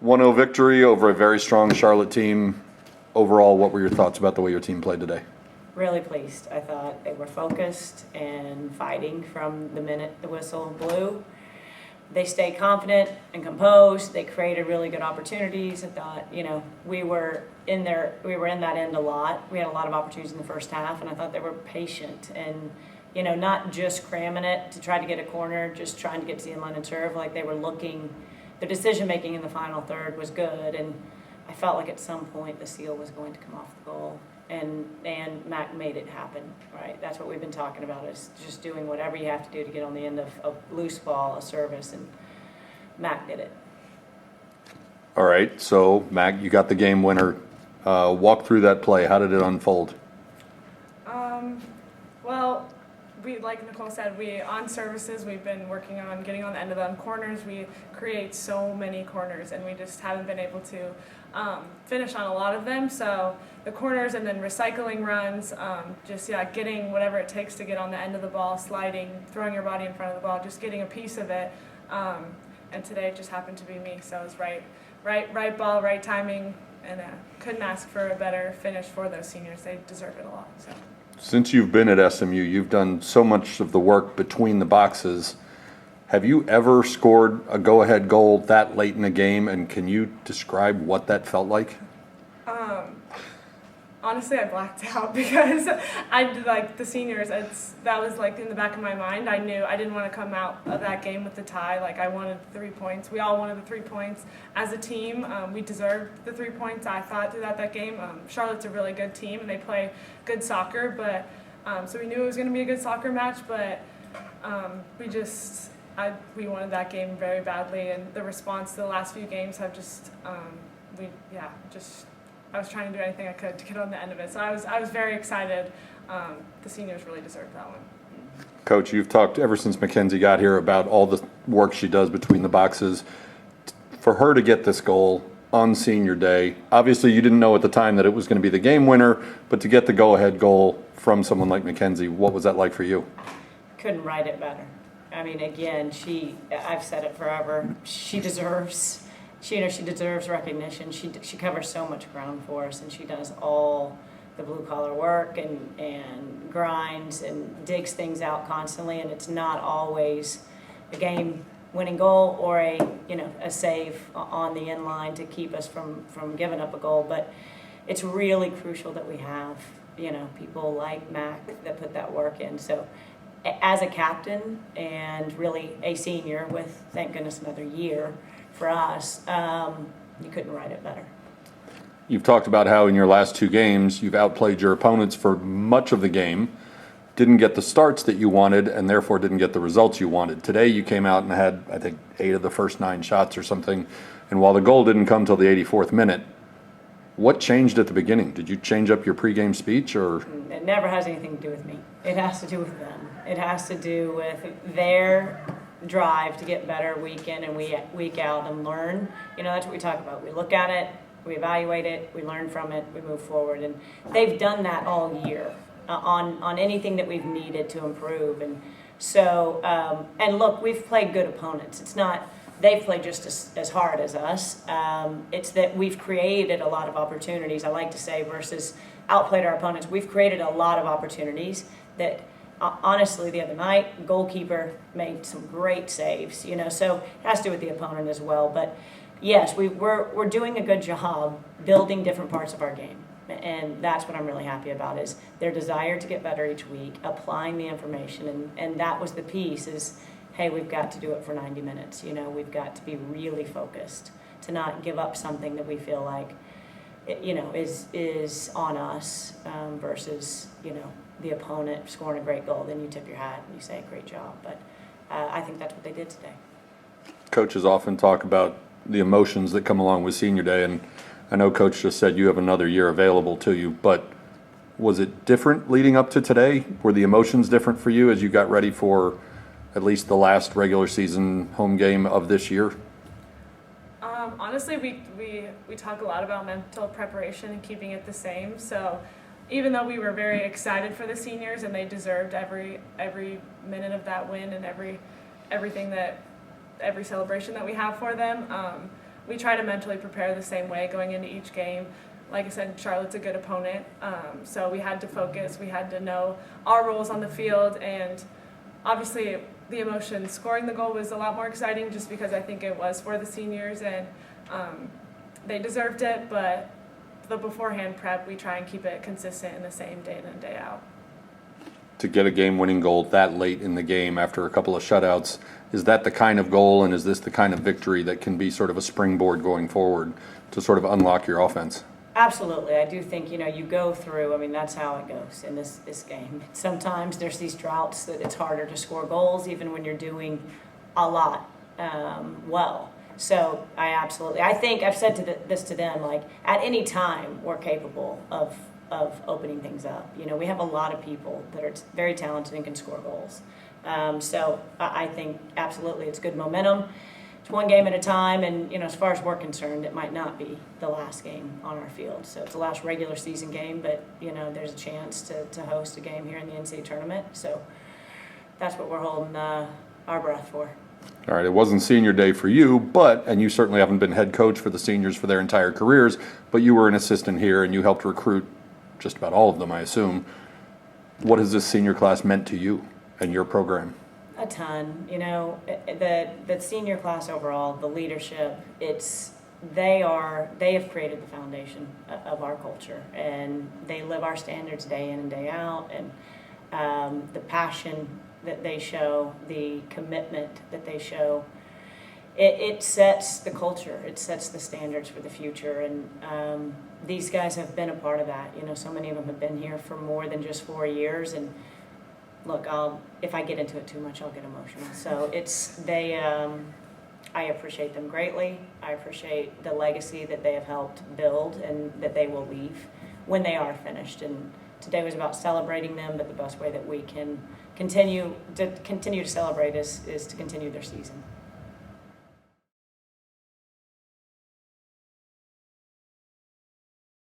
1-0 victory over a very strong Charlotte team. Overall, what were your thoughts about the way your team played today? Really pleased. I thought they were focused and fighting from the minute the whistle blew. They stayed confident and composed. They created really good opportunities. I thought, we were in that end a lot. We had a lot of opportunities in the first half, and I thought they were patient and, not just cramming it to try to get a corner, just trying to get to the inline and serve. Like, they were looking, the decision making in the final third was good, and I felt like at some point the seal was going to come off the goal. And Mac made it happen, right? That's what we've been talking about, is just doing whatever you have to do to get on the end of a loose ball, a service, and Mac did it. All right, so Mac, you got the game winner. Walk through that play. How did it unfold? Well, like Nicole said, on services, we've been working on getting on the end of them. Corners, we create so many corners, and we just haven't been able to finish on a lot of them. So the corners and then recycling runs, getting whatever it takes to get on the end of the ball, sliding, throwing your body in front of the ball, just getting a piece of it. And today it just happened to be me, so it was right ball, right timing, and couldn't ask for a better finish for those seniors. They deserve it a lot. So. Since you've been at SMU, you've done so much of the work between the boxes. Have you ever scored a go-ahead goal that late in a game, and can you describe what that felt like? Honestly, I blacked out because I did, like, the seniors. That was like in the back of my mind. I knew I didn't want to come out of that game with the tie. Like, I wanted 3 points. We all wanted the 3 points as a team. We deserved the 3 points. I thought throughout that game. Charlotte's a really good team and they play good soccer, but so we knew it was going to be a good soccer match. But we wanted that game very badly, and the response to the last few games have just I was trying to do anything I could to get on the end of it. So I was very excited. The seniors really deserved that one. Coach, you've talked ever since Mackenzie got here about all the work she does between the boxes. For her to get this goal on senior day, obviously you didn't know at the time that it was going to be the game winner, but to get the go-ahead goal from someone like Mackenzie, what was that like for you? Couldn't write it better. I mean, again, I've said it forever, she deserves recognition. She covers so much ground for us, and she does all the blue collar work and grinds and digs things out constantly. And it's not always a game winning goal or a save on the end line to keep us from giving up a goal. But it's really crucial that we have people like Mac that put that work in. So as a captain and really a senior with, thank goodness, another year for us, you couldn't write it better. You've talked about how in your last 2 games you've outplayed your opponents for much of the game, didn't get the starts that you wanted, and therefore didn't get the results you wanted. Today you came out and had, I think, 8 of the first 9 shots or something, and while the goal didn't come till the 84th minute, what changed at the beginning? Did you change up your pregame speech, or? It never has anything to do with me. It has to do with them. It has to do with their drive to get better week in and week out and learn. That's what we talk about. We look at it, we evaluate it, we learn from it, we move forward. And they've done that all year on anything that we've needed to improve. And so, and look, we've played good opponents. It's not they've played just as hard as us. It's that we've created a lot of opportunities, I like to say, versus outplayed our opponents. We've created a lot of opportunities that, honestly, the other night, goalkeeper made some great saves, so it has to do with the opponent as well. But yes, we're doing a good job building different parts of our game. And that's what I'm really happy about, is their desire to get better each week, applying the information. And that was the piece is, hey, we've got to do it for 90 minutes. We've got to be really focused to not give up something that we feel like, is on us versus, the opponent scoring a great goal. Then you tip your hat and you say, great job. But I think that's what they did today. Coaches often talk about the emotions that come along with senior day, and I know Coach just said you have another year available to you, but was it different leading up to today? Were the emotions different for you as you got ready for at least the last regular season home game of this year? Honestly, we talk a lot about mental preparation and keeping it the same. So even though we were very excited for the seniors and they deserved every minute of that win and every celebration that we have for them, we try to mentally prepare the same way going into each game. Like I said, Charlotte's a good opponent, so we had to focus. We had to know our roles on the field, and obviously the emotion. Scoring the goal was a lot more exciting just because I think it was for the seniors, and they deserved it, but the beforehand prep, we try and keep it consistent in the same day in and day out. To get a game-winning goal that late in the game after a couple of shutouts, is that the kind of goal, and is this the kind of victory that can be sort of a springboard going forward to sort of unlock your offense? Absolutely. I do think, you go through, that's how it goes in this game. Sometimes there's these droughts that it's harder to score goals even when you're doing a lot well. So I think I've said this to them, like, at any time we're capable of opening things up. We have a lot of people that are very talented and can score goals. So I think absolutely it's good momentum. It's one game at a time, and as far as we're concerned, it might not be the last game on our field. So it's the last regular season game, but there's a chance to host a game here in the NCAA tournament. So that's what we're holding our breath for. All right, it wasn't senior day for you, and you certainly haven't been head coach for the seniors for their entire careers, but you were an assistant here and you helped recruit just about all of them, I assume. What has this senior class meant to you and your program? A ton. The senior class overall, the leadership, they have created the foundation of our culture, and they live our standards day in and day out, and the passion that they show, the commitment that they show, it sets the culture, it sets the standards for the future, and these guys have been a part of that. So many of them have been here for more than just 4 years, and look, if I get into it too much, I'll get emotional. So I appreciate them greatly. I appreciate the legacy that they have helped build and that they will leave when they are finished. And today was about celebrating them, but the best way that we can continue to celebrate is to continue their season.